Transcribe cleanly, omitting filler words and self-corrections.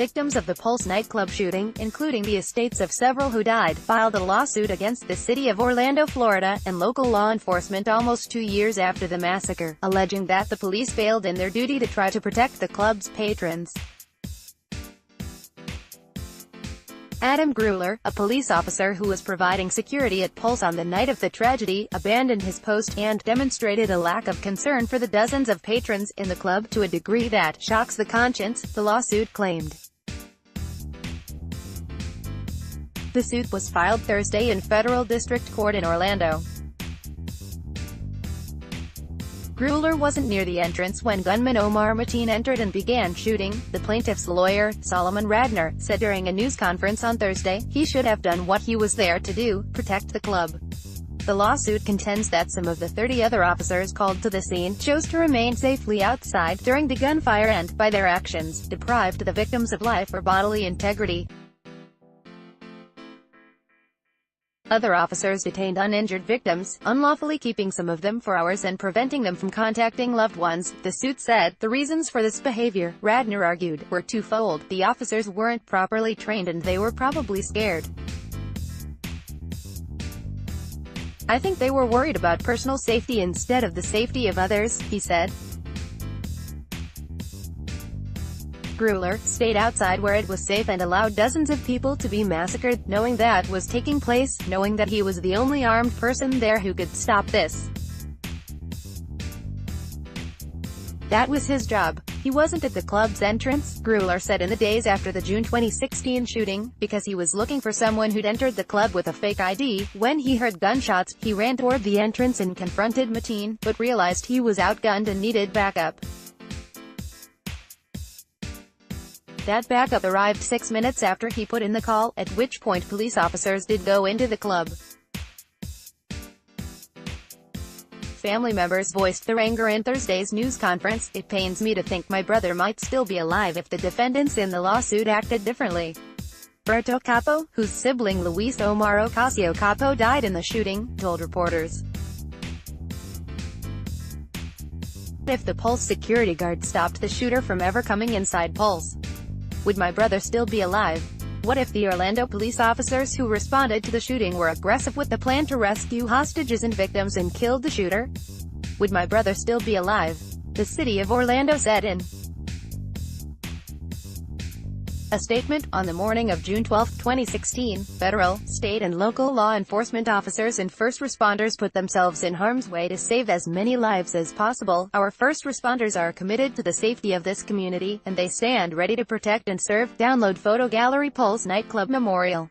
Victims of the Pulse nightclub shooting, including the estates of several who died, filed a lawsuit against the city of Orlando, Florida, and local law enforcement almost 2 years after the massacre, alleging that the police failed in their duty to try to protect the club's patrons. Adam Grueller, a police officer who was providing security at Pulse on the night of the tragedy, abandoned his post and demonstrated a lack of concern for the dozens of patrons in the club to a degree that shocks the conscience, the lawsuit claimed. The suit was filed Thursday in federal district court in Orlando. Grueller wasn't near the entrance when gunman Omar Mateen entered and began shooting, the plaintiff's lawyer, Solomon Radner, said during a news conference on Thursday. He should have done what he was there to do, protect the club. The lawsuit contends that some of the 30 other officers called to the scene chose to remain safely outside during the gunfire and, by their actions, deprived the victims of life or bodily integrity. Other officers detained uninjured victims, unlawfully keeping some of them for hours and preventing them from contacting loved ones, the suit said. The reasons for this behavior, Radner argued, were twofold. The officers weren't properly trained and they were probably scared. I think they were worried about personal safety instead of the safety of others, he said. Grueller stayed outside where it was safe and allowed dozens of people to be massacred, knowing that was taking place, knowing that he was the only armed person there who could stop this. That was his job. He wasn't at the club's entrance, Grueller said in the days after the June 2016 shooting, because he was looking for someone who'd entered the club with a fake ID. When he heard gunshots, he ran toward the entrance and confronted Mateen, but realized he was outgunned and needed backup. That backup arrived 6 minutes after he put in the call, at which point police officers did go into the club. Family members voiced their anger in Thursday's news conference. It pains me to think my brother might still be alive if the defendants in the lawsuit acted differently. Berto Capo, whose sibling Luis Omar Ocasio Capo died in the shooting, told reporters. If the Pulse security guard stopped the shooter from ever coming inside Pulse, would my brother still be alive? What if the Orlando police officers who responded to the shooting were aggressive with the plan to rescue hostages and victims and killed the shooter? Would my brother still be alive? The city of Orlando said in a statement. On the morning of June 12, 2016, federal, state and local law enforcement officers and first responders put themselves in harm's way to save as many lives as possible. Our first responders are committed to the safety of this community, and they stand ready to protect and serve. Download photo gallery Pulse nightclub memorial.